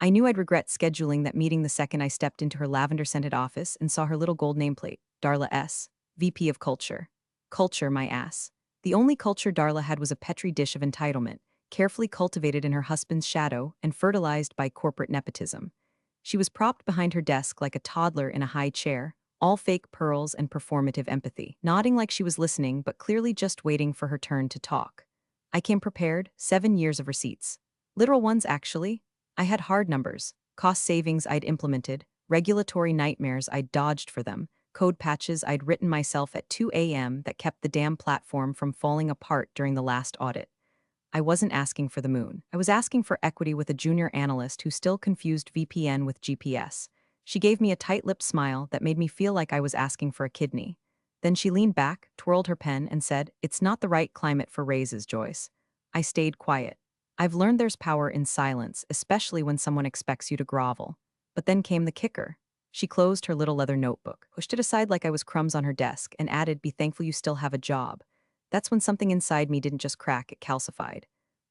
I knew I'd regret scheduling that meeting the second I stepped into her lavender-scented office and saw her little gold nameplate, Darla S., VP of Culture. Culture, my ass. The only culture Darla had was a petri dish of entitlement, carefully cultivated in her husband's shadow and fertilized by corporate nepotism. She was propped behind her desk like a toddler in a high chair, all fake pearls and performative empathy, nodding like she was listening but clearly just waiting for her turn to talk. I came prepared, 7 years of receipts. Literal ones, actually. I had hard numbers, cost savings I'd implemented, regulatory nightmares I'd dodged for them, code patches I'd written myself at 2 a.m. that kept the damn platform from falling apart during the last audit. I wasn't asking for the moon. I was asking for equity with a junior analyst who still confused VPN with GPS. She gave me a tight-lipped smile that made me feel like I was asking for a kidney. Then she leaned back, twirled her pen, and said, "It's not the right climate for raises, Joyce." I stayed quiet. I've learned there's power in silence, especially when someone expects you to grovel. But then came the kicker. She closed her little leather notebook, pushed it aside like I was crumbs on her desk, and added, "Be thankful you still have a job." That's when something inside me didn't just crack, it calcified.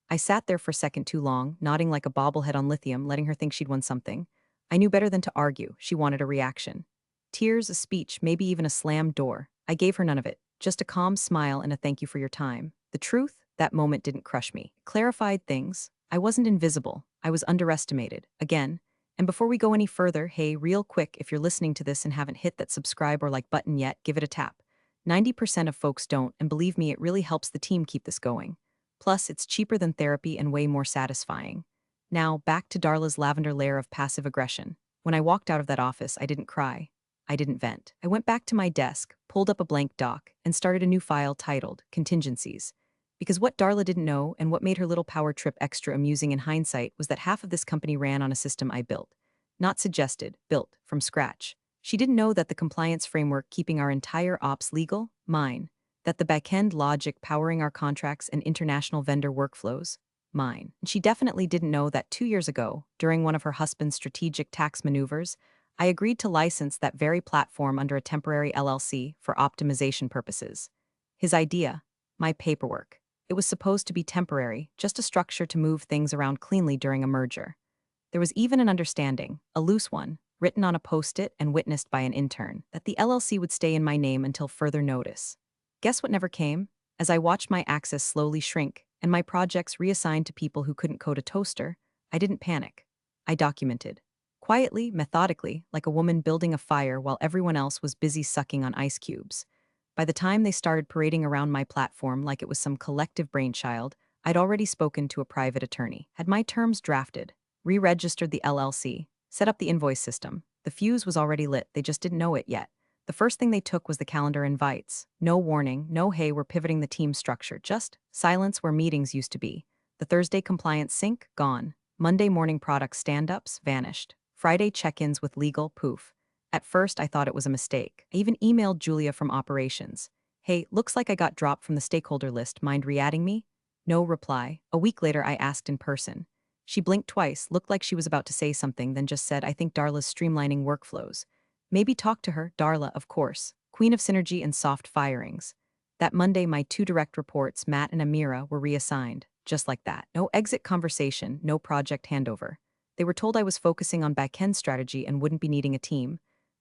I sat there for a second too long, nodding like a bobblehead on lithium, letting her think she'd won something. I knew better than to argue. She wanted a reaction. Tears, a speech, maybe even a slammed door. I gave her none of it, just a calm smile and a thank you for your time. The truth, that moment didn't crush me. It clarified things. I wasn't invisible. I was underestimated. Again. And before we go any further, hey, real quick, if you're listening to this and haven't hit that subscribe or like button yet, give it a tap. 90% of folks don't, and believe me, it really helps the team keep this going. Plus, it's cheaper than therapy and way more satisfying. Now, back to Darla's lavender layer of passive aggression. When I walked out of that office, I didn't cry. I didn't vent. I went back to my desk, pulled up a blank doc, and started a new file titled Contingencies. Because what Darla didn't know, and what made her little power trip extra amusing in hindsight, was that half of this company ran on a system I built. Not suggested, built, from scratch. She didn't know that the compliance framework keeping our entire ops legal, mine. That the backend logic powering our contracts and international vendor workflows, mine. And she definitely didn't know that 2 years ago, during one of her husband's strategic tax maneuvers, I agreed to license that very platform under a temporary LLC for optimization purposes. His idea, my paperwork. It was supposed to be temporary, just a structure to move things around cleanly during a merger. There was even an understanding, a loose one, written on a post-it and witnessed by an intern, that the LLC would stay in my name until further notice. Guess what never came? As I watched my access slowly shrink and my projects reassigned to people who couldn't code a toaster, I didn't panic. I documented. Quietly, methodically, like a woman building a fire while everyone else was busy sucking on ice cubes. By the time they started parading around my platform like it was some collective brainchild, I'd already spoken to a private attorney, had my terms drafted, re-registered the LLC, set up the invoice system. The fuse was already lit, they just didn't know it yet. The first thing they took was the calendar invites. No warning, no hey, we're pivoting the team structure, just silence where meetings used to be. The Thursday compliance sync, gone. Monday morning product stand-ups, vanished. Friday check-ins with legal, poof. At first, I thought it was a mistake. I even emailed Julia from operations. "Hey, looks like I got dropped from the stakeholder list, mind re-adding me?" No reply. A week later, I asked in person. She blinked twice, looked like she was about to say something, then just said, "I think Darla's streamlining workflows." Maybe talk to her, Darla, of course, queen of synergy and soft firings. That Monday, my two direct reports, Matt and Amira, were reassigned, just like that. No exit conversation, no project handover. They were told I was focusing on backend strategy and wouldn't be needing a team.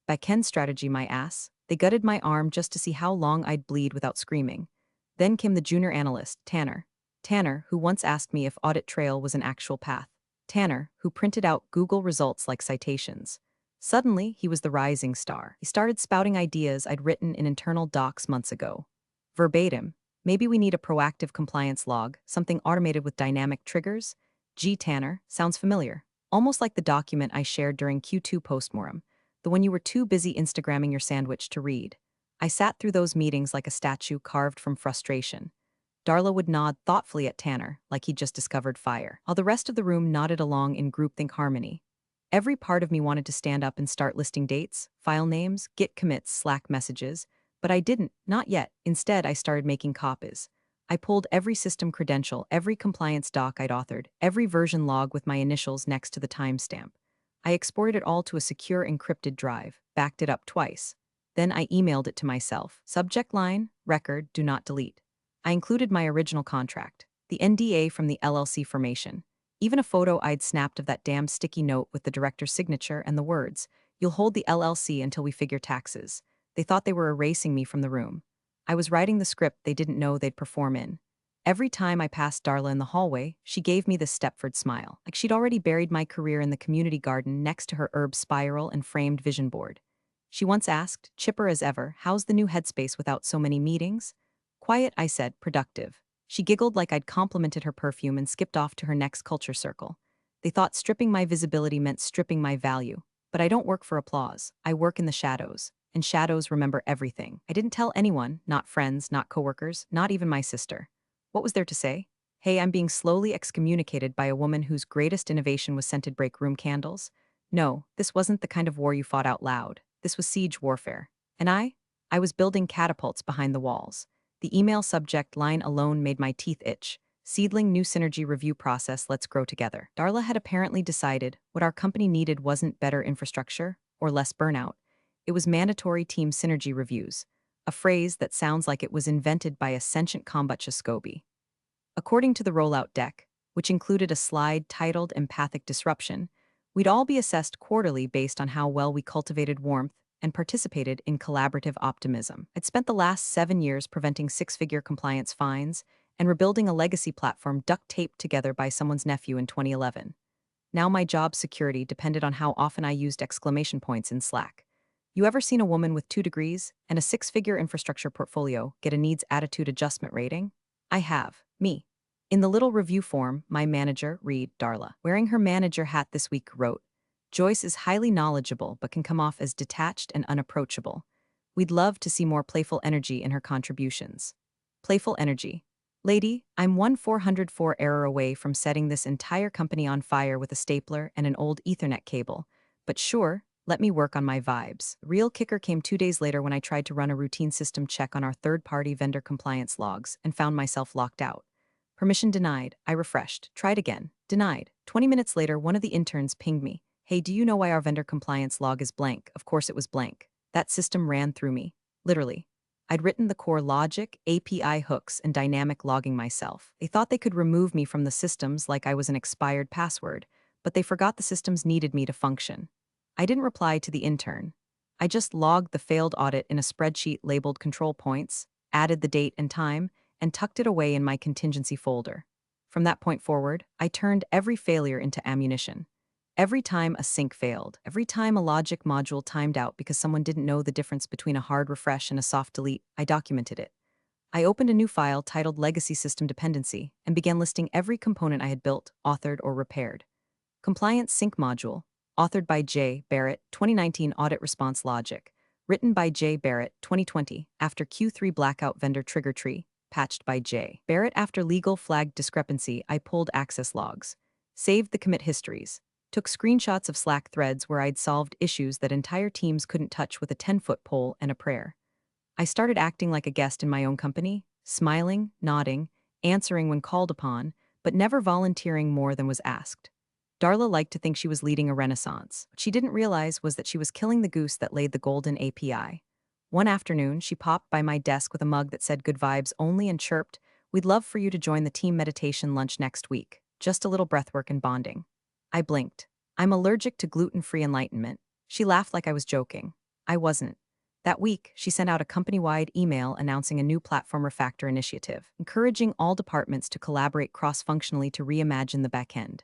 Backend strategy, my ass. They gutted my arm just to see how long I'd bleed without screaming. Then came the junior analyst, Tanner. Tanner, who once asked me if audit trail was an actual path. Tanner, who printed out Google results like citations. Suddenly, he was the rising star. He started spouting ideas I'd written in internal docs months ago. Verbatim, maybe we need a proactive compliance log, something automated with dynamic triggers? Gee, Tanner, sounds familiar. Almost like the document I shared during Q2 postmortem, the one you were too busy Instagramming your sandwich to read. I sat through those meetings like a statue carved from frustration. Darla would nod thoughtfully at Tanner, like he'd just discovered fire, while the rest of the room nodded along in groupthink harmony. Every part of me wanted to stand up and start listing dates, file names, Git commits, Slack messages, but I didn't, not yet. Instead, I started making copies. I pulled every system credential, every compliance doc I'd authored, every version log with my initials next to the timestamp. I exported it all to a secure encrypted drive, backed it up twice. Then I emailed it to myself. Subject line, record, do not delete. I included my original contract, the NDA from the LLC formation. Even a photo I'd snapped of that damn sticky note with the director's signature and the words, "You'll hold the LLC until we figure taxes." They thought they were erasing me from the room. I was writing the script they didn't know they'd perform in. Every time I passed Darla in the hallway, she gave me this Stepford smile, like she'd already buried my career in the community garden next to her herb spiral and framed vision board. She once asked, chipper as ever, "How's the new headspace without so many meetings?" "Quiet," I said, "productive." She giggled like I'd complimented her perfume and skipped off to her next culture circle. They thought stripping my visibility meant stripping my value. But I don't work for applause. I work in the shadows. And shadows remember everything. I didn't tell anyone, not friends, not coworkers, not even my sister. What was there to say? Hey, I'm being slowly excommunicated by a woman whose greatest innovation was scented break room candles? No, this wasn't the kind of war you fought out loud. This was siege warfare. And I was building catapults behind the walls. The email subject line alone made my teeth itch. Seedling new synergy review process, let's grow together. Darla had apparently decided what our company needed wasn't better infrastructure or less burnout. It was mandatory team synergy reviews, a phrase that sounds like it was invented by a sentient kombucha SCOBY. According to the rollout deck, which included a slide titled Empathic Disruption, we'd all be assessed quarterly based on how well we cultivated warmth and participated in collaborative optimism. I'd spent the last 7 years preventing six-figure compliance fines and rebuilding a legacy platform duct-taped together by someone's nephew in 2011. Now my job security depended on how often I used exclamation points in Slack. You ever seen a woman with 2 degrees and a six-figure infrastructure portfolio get a needs attitude adjustment rating? I have. Me. In the little review form, my manager, Reed Darla, wearing her manager hat this week, wrote, "Joyce is highly knowledgeable but can come off as detached and unapproachable. We'd love to see more playful energy in her contributions." Playful energy. Lady, I'm 1404 error away from setting this entire company on fire with a stapler and an old Ethernet cable. But sure, let me work on my vibes. The real kicker came 2 days later when I tried to run a routine system check on our third-party vendor compliance logs and found myself locked out. Permission denied. I refreshed. Tried again. Denied. 20 minutes later, one of the interns pinged me. "Hey, do you know why our vendor compliance log is blank?" Of course it was blank. That system ran through me. Literally. I'd written the core logic, API hooks, and dynamic logging myself. They thought they could remove me from the systems like I was an expired password, but they forgot the systems needed me to function. I didn't reply to the intern. I just logged the failed audit in a spreadsheet labeled control points, added the date and time, and tucked it away in my contingency folder. From that point forward, I turned every failure into ammunition. Every time a sync failed, every time a logic module timed out because someone didn't know the difference between a hard refresh and a soft delete, I documented it. I opened a new file titled Legacy System Dependency and began listing every component I had built, authored, or repaired. Compliance Sync Module, authored by J. Barrett, 2019 Audit Response Logic, written by J. Barrett, 2020, after Q3 Blackout Vendor Trigger Tree, patched by J. Barrett after legal flagged discrepancy, I pulled access logs, saved the commit histories, took screenshots of Slack threads where I'd solved issues that entire teams couldn't touch with a 10-foot pole and a prayer. I started acting like a guest in my own company, smiling, nodding, answering when called upon, but never volunteering more than was asked. Darla liked to think she was leading a renaissance. What she didn't realize was that she was killing the goose that laid the golden API. One afternoon, she popped by my desk with a mug that said "Good vibes only" and chirped, "We'd love for you to join the team meditation lunch next week. Just a little breathwork and bonding." I blinked. "I'm allergic to gluten-free enlightenment." She laughed like I was joking. I wasn't. That week, she sent out a company-wide email announcing a new platform refactor initiative, encouraging all departments to collaborate cross-functionally to reimagine the backend.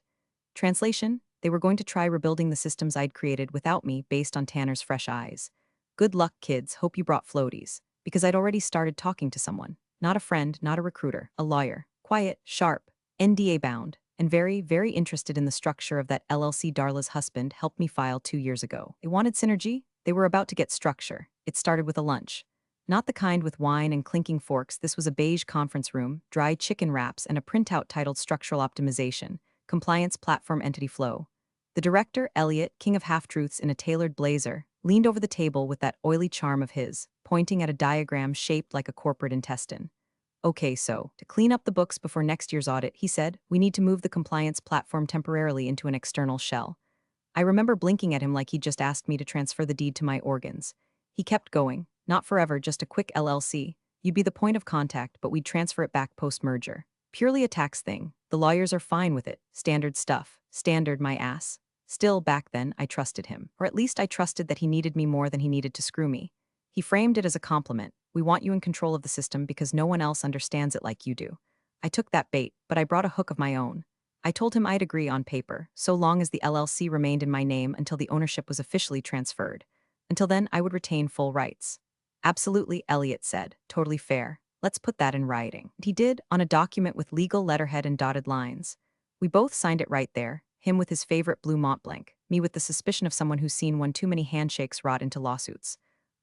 Translation: they were going to try rebuilding the systems I'd created without me based on Tanner's fresh eyes. Good luck, kids. Hope you brought floaties. Because I'd already started talking to someone. Not a friend, not a recruiter, a lawyer. Quiet, sharp, NDA bound, and very, very interested in the structure of that LLC Darla's husband helped me file 2 years ago. They wanted synergy. They were about to get structure. It started with a lunch. Not the kind with wine and clinking forks. This was a beige conference room, dry chicken wraps, and a printout titled Structural Optimization, Compliance Platform Entity Flow. The director, Elliot, king of half-truths in a tailored blazer, leaned over the table with that oily charm of his, pointing at a diagram shaped like a corporate intestine. "Okay, so, to clean up the books before next year's audit," he said, "we need to move the compliance platform temporarily into an external shell." I remember blinking at him like he'd just asked me to transfer the deed to my organs. He kept going. "Not forever, just a quick LLC. You'd be the point of contact, but we'd transfer it back post-merger. Purely a tax thing. The lawyers are fine with it. Standard stuff. Standard my ass. Still, back then, I trusted him. Or at least I trusted that he needed me more than he needed to screw me. He framed it as a compliment. We want you in control of the system because no one else understands it like you do. I took that bait, but I brought a hook of my own. I told him I'd agree on paper, so long as the LLC remained in my name until the ownership was officially transferred. Until then, I would retain full rights. Absolutely, Elliot said. Totally fair. Let's put that in writing. And he did, on a document with legal letterhead and dotted lines. We both signed it right there, him with his favorite blue Mont Blanc, me with the suspicion of someone who's seen one too many handshakes rot into lawsuits.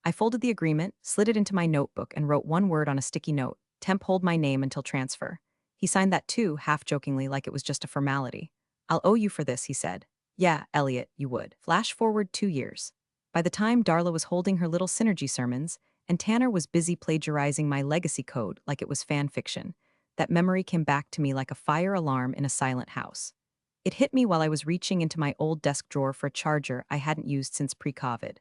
I folded the agreement, slid it into my notebook, and wrote one word on a sticky note: temp hold my name until transfer. He signed that too, half-jokingly, like it was just a formality. I'll owe you for this, he said. Yeah, Elliot, you would. Flash forward 2 years. By the time Darla was holding her little synergy sermons, and Tanner was busy plagiarizing my legacy code like it was fan fiction, that memory came back to me like a fire alarm in a silent house. It hit me while I was reaching into my old desk drawer for a charger I hadn't used since pre-COVID.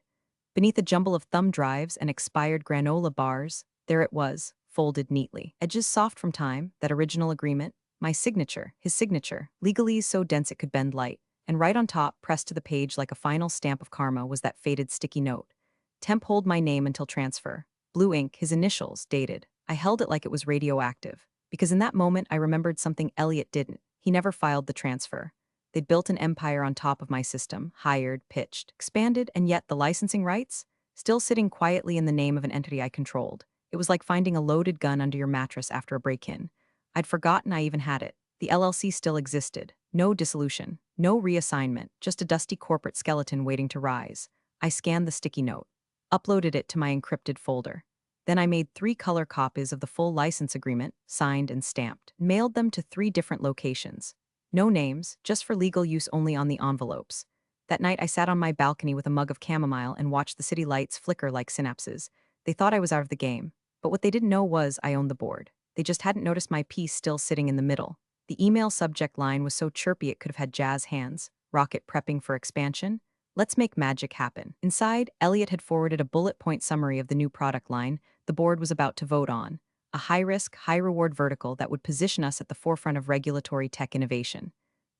Beneath a jumble of thumb drives and expired granola bars, there it was, folded neatly. Edges soft from time, that original agreement, my signature, his signature, legalese so dense it could bend light, and right on top, pressed to the page like a final stamp of karma, was that faded sticky note. Temp hold my name until transfer. Blue ink, his initials, dated. I held it like it was radioactive, because in that moment I remembered something Elliot didn't. He never filed the transfer. They'd built an empire on top of my system, hired, pitched, expanded, and yet the licensing rights? Still sitting quietly in the name of an entity I controlled. It was like finding a loaded gun under your mattress after a break-in. I'd forgotten I even had it. The LLC still existed. No dissolution, no reassignment, just a dusty corporate skeleton waiting to rise. I scanned the sticky note, uploaded it to my encrypted folder. Then I made 3 color copies of the full license agreement, signed and stamped, mailed them to 3 different locations. No names, just for legal use only on the envelopes. That night I sat on my balcony with a mug of chamomile and watched the city lights flicker like synapses. They thought I was out of the game, but what they didn't know was I owned the board. They just hadn't noticed my piece still sitting in the middle. The email subject line was so chirpy it could have had jazz hands. Rocket prepping for expansion? Let's make magic happen. Inside, Elliot had forwarded a bullet point summary of the new product line the board was about to vote on. A high-risk, high-reward vertical that would position us at the forefront of regulatory tech innovation.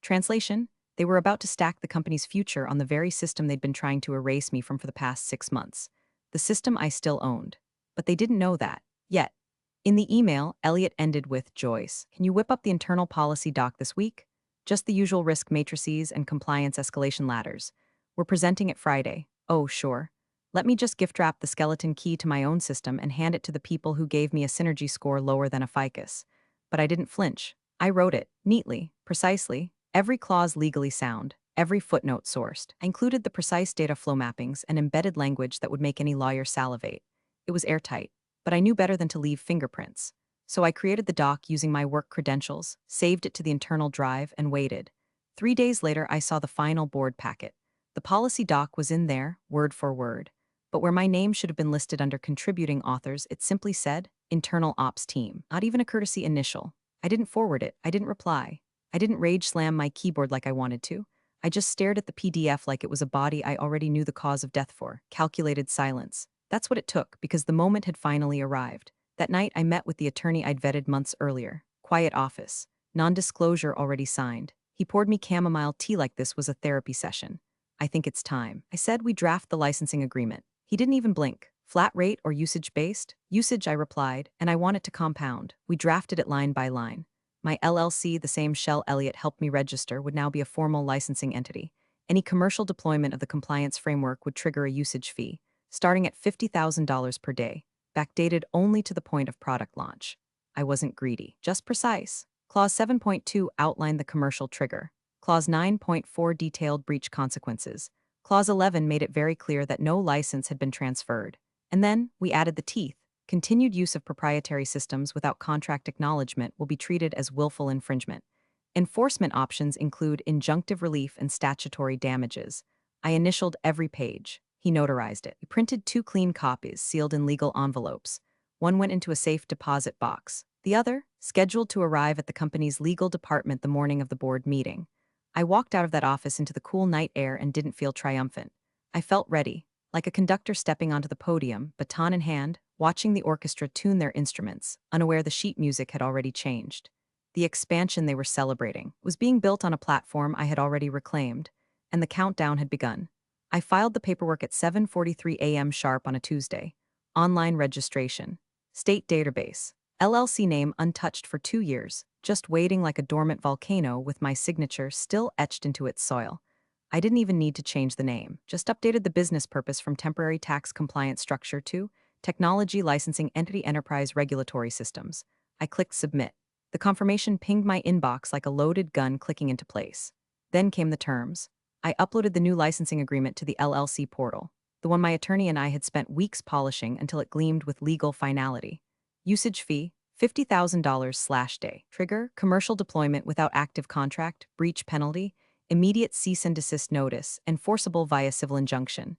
Translation: they were about to stack the company's future on the very system they'd been trying to erase me from for the past 6 months. The system I still owned. But they didn't know that. Yet. In the email, Elliot ended with, Joyce, can you whip up the internal policy doc this week? Just the usual risk matrices and compliance escalation ladders. We're presenting it Friday. Oh, sure. Let me just gift wrap the skeleton key to my own system and hand it to the people who gave me a synergy score lower than a ficus. But I didn't flinch. I wrote it, neatly, precisely, every clause legally sound, every footnote sourced. I included the precise data flow mappings and embedded language that would make any lawyer salivate. It was airtight, but I knew better than to leave fingerprints. So I created the doc using my work credentials, saved it to the internal drive, and waited. 3 days later, I saw the final board packet. The policy doc was in there, word for word. But where my name should have been listed under contributing authors, it simply said, Internal Ops Team. Not even a courtesy initial. I didn't forward it. I didn't reply. I didn't rage slam my keyboard like I wanted to. I just stared at the PDF like it was a body I already knew the cause of death for. Calculated silence. That's what it took, because the moment had finally arrived. That night, I met with the attorney I'd vetted months earlier. Quiet office. Non-disclosure already signed. He poured me chamomile tea like this was a therapy session. I think it's time. I said we draft the licensing agreement. He didn't even blink. Flat rate or usage-based? Usage, I replied, and I want it to compound. We drafted it line by line. My LLC, the same shell Elliot helped me register, would now be a formal licensing entity. Any commercial deployment of the compliance framework would trigger a usage fee, starting at $50,000 per day, backdated only to the point of product launch. I wasn't greedy, just precise. Clause 7.2 outlined the commercial trigger. Clause 9.4 detailed breach consequences. Clause 11 made it very clear that no license had been transferred. And then, we added the teeth. Continued use of proprietary systems without contract acknowledgement will be treated as willful infringement. Enforcement options include injunctive relief and statutory damages. I initialed every page. He notarized it. He printed 2 clean copies, sealed in legal envelopes. One went into a safe deposit box. The other, scheduled to arrive at the company's legal department the morning of the board meeting. I walked out of that office into the cool night air and didn't feel triumphant. I felt ready, like a conductor stepping onto the podium, baton in hand, watching the orchestra tune their instruments, unaware the sheet music had already changed. The expansion they were celebrating was being built on a platform I had already reclaimed, and the countdown had begun. I filed the paperwork at 7:43 a.m. sharp on a Tuesday. Online registration. State database. LLC name untouched for 2 years, just waiting like a dormant volcano with my signature still etched into its soil. I didn't even need to change the name, just updated the business purpose from temporary tax compliance structure to technology licensing entity enterprise regulatory systems. I clicked submit. The confirmation pinged my inbox like a loaded gun clicking into place. Then came the terms. I uploaded the new licensing agreement to the LLC portal, the one my attorney and I had spent weeks polishing until it gleamed with legal finality. Usage fee, $50,000/day. Trigger, commercial deployment without active contract, breach penalty, immediate cease and desist notice, enforceable via civil injunction.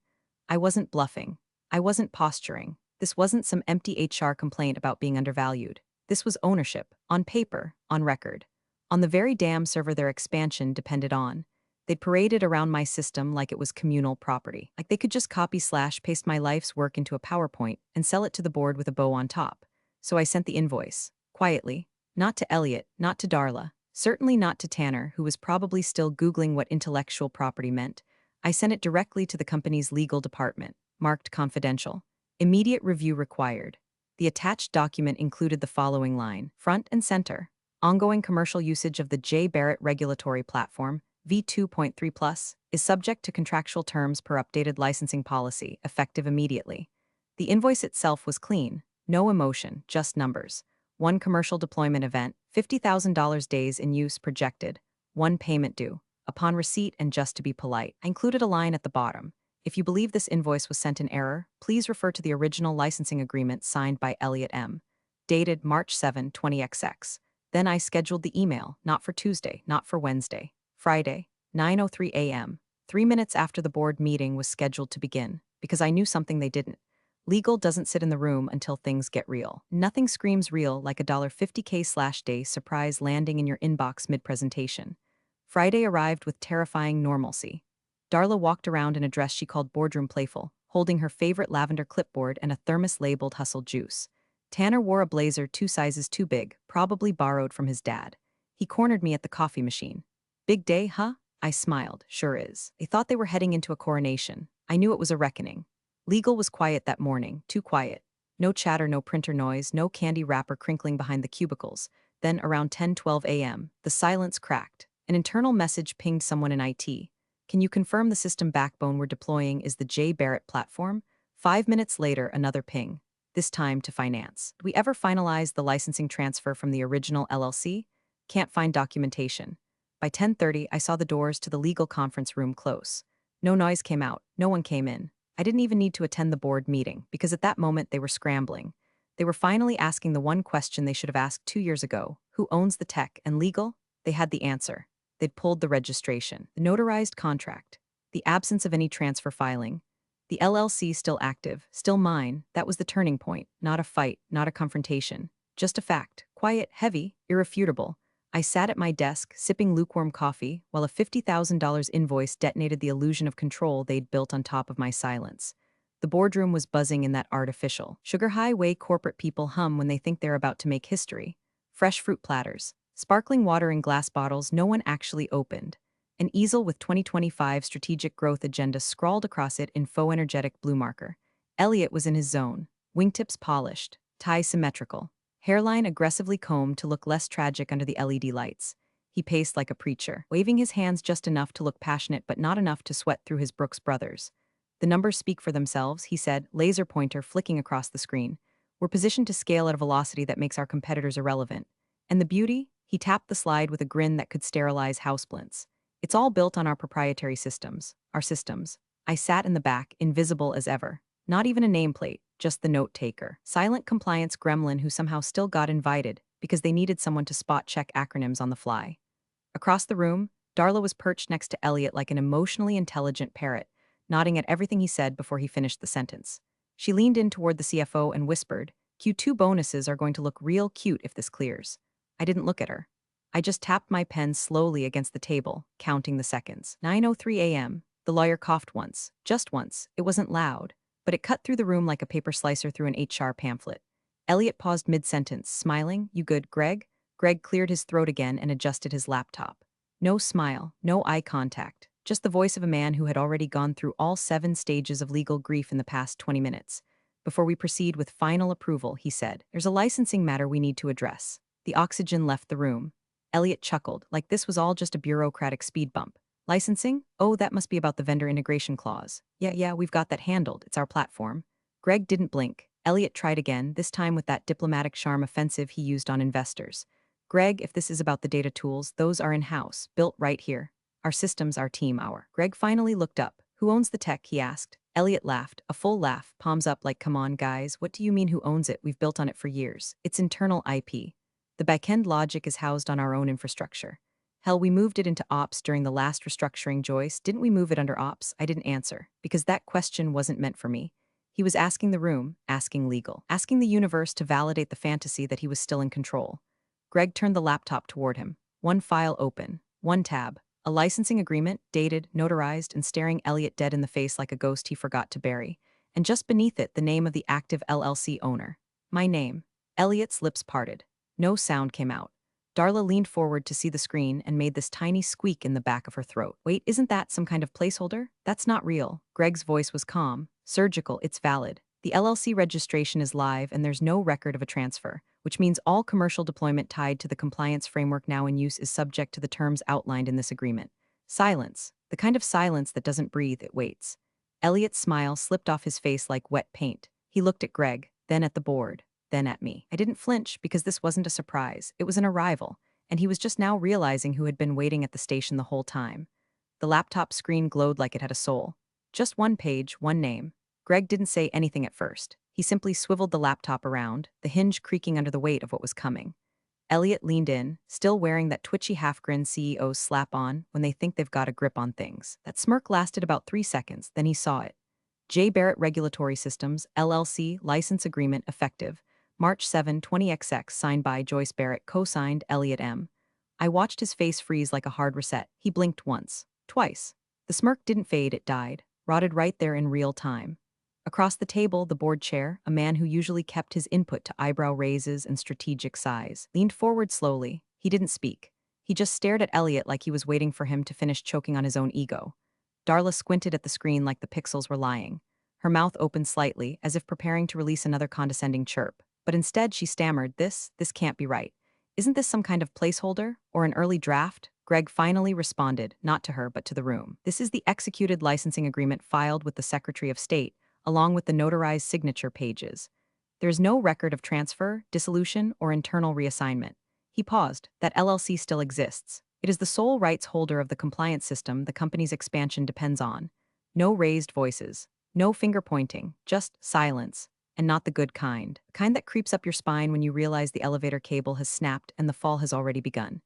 I wasn't bluffing. I wasn't posturing. This wasn't some empty HR complaint about being undervalued. This was ownership, on paper, on record. On the very damn server their expansion depended on. They'd paraded around my system like it was communal property. Like they could just copy/paste my life's work into a PowerPoint and sell it to the board with a bow on top. So I sent the invoice. Quietly. Not to Elliot, not to Darla. Certainly not to Tanner, who was probably still Googling what intellectual property meant. I sent it directly to the company's legal department, marked confidential. Immediate review required. The attached document included the following line, front and center. Ongoing commercial usage of the J. Barrett Regulatory Platform, V2.3+, is subject to contractual terms per updated licensing policy, effective immediately. The invoice itself was clean, no emotion, just numbers. 1 commercial deployment event, $50,000 days in use projected, 1 payment due. Upon receipt and just to be polite, I included a line at the bottom. If you believe this invoice was sent in error, please refer to the original licensing agreement signed by Elliot M. Dated March 7, 20XX. Then I scheduled the email, not for Tuesday, not for Wednesday. Friday, 9:03 a.m., 3 minutes after the board meeting was scheduled to begin, because I knew something they didn't. Legal doesn't sit in the room until things get real. Nothing screams real like a $50K/day surprise landing in your inbox mid-presentation. Friday arrived with terrifying normalcy. Darla walked around in a dress she called boardroom playful, holding her favorite lavender clipboard and a thermos labeled Hustle Juice. Tanner wore a blazer 2 sizes too big, probably borrowed from his dad. He cornered me at the coffee machine. Big day, huh? I smiled. Sure is. They thought they were heading into a coronation. I knew it was a reckoning. Legal was quiet that morning, too quiet. No chatter, no printer noise, no candy wrapper crinkling behind the cubicles. Then, around 10:12 a.m., the silence cracked. An internal message pinged someone in IT. Can you confirm the system backbone we're deploying is the J. Barrett platform? 5 minutes later, another ping. This time to finance. Did we ever finalize the licensing transfer from the original LLC? Can't find documentation. By 10:30, I saw the doors to the legal conference room close. No noise came out. No one came in. I didn't even need to attend the board meeting, because at that moment they were scrambling. They were finally asking the one question they should have asked 2 years ago. Who owns the tech and legal? They had the answer. They'd pulled the registration, the notarized contract, the absence of any transfer filing. The LLC still active, still mine. That was the turning point. Not a fight, not a confrontation. Just a fact. Quiet, heavy, irrefutable. I sat at my desk, sipping lukewarm coffee, while a $50,000 invoice detonated the illusion of control they'd built on top of my silence. The boardroom was buzzing in that artificial, sugar-high way corporate people hum when they think they're about to make history. Fresh fruit platters, sparkling water in glass bottles no one actually opened. An easel with 2025 strategic growth agenda scrawled across it in faux energetic blue marker. Elliot was in his zone, wingtips polished, tie symmetrical. Hairline aggressively combed to look less tragic under the LED lights. He paced like a preacher, waving his hands just enough to look passionate but not enough to sweat through his Brooks Brothers. The numbers speak for themselves, he said, laser pointer flicking across the screen. We're positioned to scale at a velocity that makes our competitors irrelevant. And the beauty? He tapped the slide with a grin that could sterilize houseplints. It's all built on our proprietary systems. Our systems. I sat in the back, invisible as ever. Not even a nameplate, just the note-taker. Silent compliance gremlin who somehow still got invited because they needed someone to spot-check acronyms on the fly. Across the room, Darla was perched next to Elliot like an emotionally intelligent parrot, nodding at everything he said before he finished the sentence. She leaned in toward the CFO and whispered, Q2 bonuses are going to look real cute if this clears. I didn't look at her. I just tapped my pen slowly against the table, counting the seconds. 9:03 a.m. The lawyer coughed once, just once. It wasn't loud, but it cut through the room like a paper slicer through an HR pamphlet. Elliot paused mid-sentence, smiling. You good, Greg? Greg cleared his throat again and adjusted his laptop. No smile, no eye contact, just the voice of a man who had already gone through all 7 stages of legal grief in the past 20 minutes. Before we proceed with final approval, he said, there's a licensing matter we need to address. The oxygen left the room. Elliot chuckled, like this was all just a bureaucratic speed bump. Licensing? Oh, that must be about the vendor integration clause. Yeah, we've got that handled. It's our platform. Greg didn't blink. Elliot tried again, this time with that diplomatic charm offensive he used on investors. Greg, if this is about the data tools, those are in-house, built right here. Our systems, our team, our. Greg finally looked up. Who owns the tech, he asked. Elliot laughed, a full laugh, palms up like, come on, guys, what do you mean who owns it? We've built on it for years. It's internal IP. The backend logic is housed on our own infrastructure. Hell, we moved it into ops during the last restructuring, Joyce. Didn't we move it under ops? I didn't answer, because that question wasn't meant for me. He was asking the room, asking legal, asking the universe to validate the fantasy that he was still in control. Greg turned the laptop toward him. One file open, one tab, a licensing agreement, dated, notarized, and staring Elliot dead in the face like a ghost he forgot to bury. And just beneath it, the name of the active LLC owner. My name. Elliot's lips parted. No sound came out. Darla leaned forward to see the screen and made this tiny squeak in the back of her throat. Wait, isn't that some kind of placeholder? That's not real. Greg's voice was calm. Surgical, it's valid. The LLC registration is live and there's no record of a transfer, which means all commercial deployment tied to the compliance framework now in use is subject to the terms outlined in this agreement. Silence. The kind of silence that doesn't breathe, it waits. Elliot's smile slipped off his face like wet paint. He looked at Greg, then at the board, then at me. I didn't flinch because this wasn't a surprise. It was an arrival, and he was just now realizing who had been waiting at the station the whole time. The laptop screen glowed like it had a soul. Just one page, one name. Greg didn't say anything at first. He simply swiveled the laptop around, the hinge creaking under the weight of what was coming. Elliot leaned in, still wearing that twitchy half-grin CEOs slap on when they think they've got a grip on things. That smirk lasted about 3 seconds, then he saw it. J. Barrett Regulatory Systems, LLC, License Agreement Effective, March 7, 20XX, signed by Joyce Barrett, co-signed Elliot M. I watched his face freeze like a hard reset. He blinked once, twice. The smirk didn't fade, it died, rotted right there in real time. Across the table, the board chair, a man who usually kept his input to eyebrow raises and strategic sighs, leaned forward slowly. He didn't speak. He just stared at Elliot like he was waiting for him to finish choking on his own ego. Darla squinted at the screen like the pixels were lying. Her mouth opened slightly, as if preparing to release another condescending chirp. But instead she stammered, this can't be right. Isn't this some kind of placeholder? Or an early draft? Greg finally responded, not to her but to the room. This is the executed licensing agreement filed with the Secretary of State, along with the notarized signature pages. There is no record of transfer, dissolution, or internal reassignment. He paused. That LLC still exists. It is the sole rights holder of the compliance system the company's expansion depends on. No raised voices. No finger pointing. Just silence. And not the good kind. The kind that creeps up your spine when you realize the elevator cable has snapped and the fall has already begun.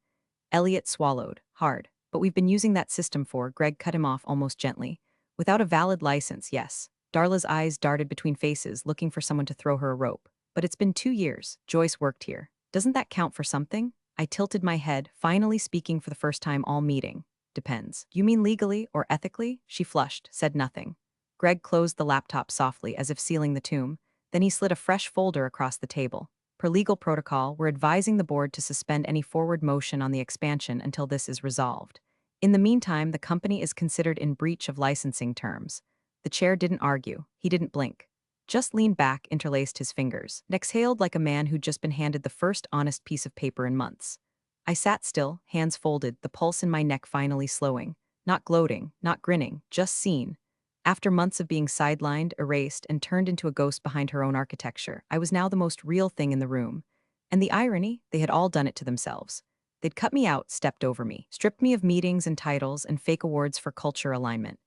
Elliot swallowed, hard. But we've been using that system for, Greg cut him off almost gently. Without a valid license, yes. Darla's eyes darted between faces, looking for someone to throw her a rope. But it's been 2 years. Joyce worked here. Doesn't that count for something? I tilted my head, finally speaking for the first time all meeting. Depends. You mean legally or ethically? She flushed, said nothing. Greg closed the laptop softly, as if sealing the tomb. Then he slid a fresh folder across the table. Per legal protocol, we're advising the board to suspend any forward motion on the expansion until this is resolved. In the meantime, the company is considered in breach of licensing terms. The chair didn't argue. He didn't blink. Just leaned back, interlaced his fingers, and exhaled like a man who'd just been handed the first honest piece of paper in months. I sat still, hands folded, the pulse in my neck finally slowing. Not gloating, not grinning, just seen. After months of being sidelined, erased, and turned into a ghost behind her own architecture, I was now the most real thing in the room. And the irony, they had all done it to themselves. They'd cut me out, stepped over me, stripped me of meetings and titles and fake awards for culture alignment.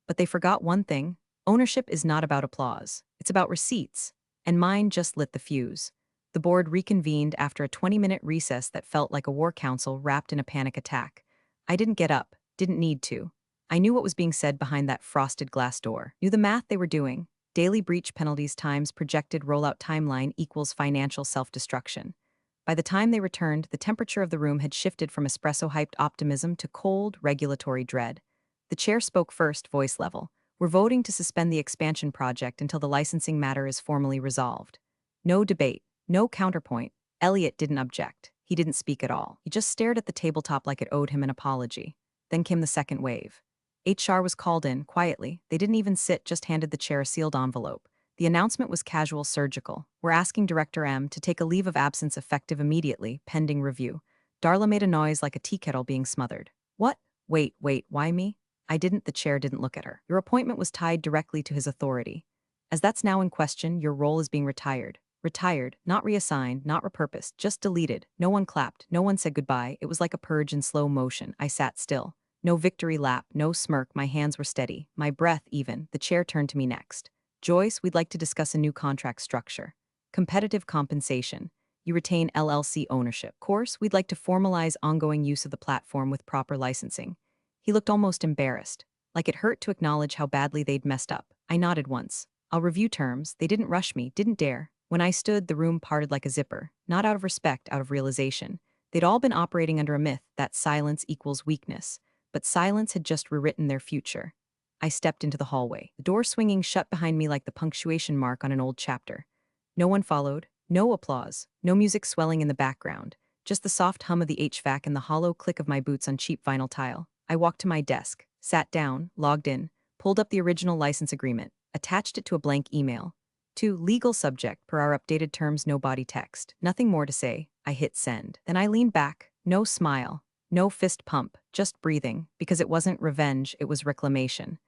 But they forgot one thing. Ownership is not about applause. It's about receipts. And mine just lit the fuse. The board reconvened after a 20-minute recess that felt like a war council wrapped in a panic attack. I didn't get up, didn't need to. I knew what was being said behind that frosted glass door, knew the math they were doing. Daily breach penalties times projected rollout timeline equals financial self-destruction. By the time they returned, the temperature of the room had shifted from espresso-hyped optimism to cold, regulatory dread. The chair spoke first, voice level. We're voting to suspend the expansion project until the licensing matter is formally resolved. No debate, no counterpoint. Elliot didn't object. He didn't speak at all. He just stared at the tabletop like it owed him an apology. Then came the second wave. HR was called in, quietly. They didn't even sit, just handed the chair a sealed envelope. The announcement was casual, surgical. We're asking Director M to take a leave of absence effective immediately, pending review. Darla made a noise like a tea kettle being smothered. What? Wait, why me? I didn't. The chair didn't look at her. Your appointment was tied directly to his authority. As that's now in question, your role is being retired. Retired, not reassigned, not repurposed, just deleted. No one clapped, no one said goodbye. It was like a purge in slow motion. I sat still. No victory lap, no smirk, my hands were steady, my breath even. The chair turned to me next. Joyce, we'd like to discuss a new contract structure. Competitive compensation. You retain LLC ownership. Course, we'd like to formalize ongoing use of the platform with proper licensing. He looked almost embarrassed, like it hurt to acknowledge how badly they'd messed up. I nodded once. I'll review terms. They didn't rush me, didn't dare. When I stood, the room parted like a zipper, not out of respect, out of realization. They'd all been operating under a myth that silence equals weakness, but silence had just rewritten their future. I stepped into the hallway, the door swinging shut behind me like the punctuation mark on an old chapter. No one followed, no applause, no music swelling in the background, just the soft hum of the HVAC and the hollow click of my boots on cheap vinyl tile. I walked to my desk, sat down, logged in, pulled up the original license agreement, attached it to a blank email. To legal subject per our updated terms, no body text. Nothing more to say. I hit send. Then I leaned back, no smile, no fist pump, just breathing, because it wasn't revenge, it was reclamation.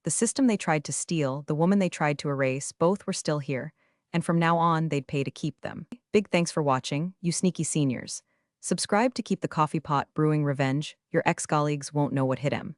The system they tried to steal, the woman they tried to erase, both were still here, and from now on, they'd pay to keep them. Big thanks for watching, you sneaky seniors. Subscribe to keep the coffee pot brewing revenge. Your ex-colleagues won't know what hit him.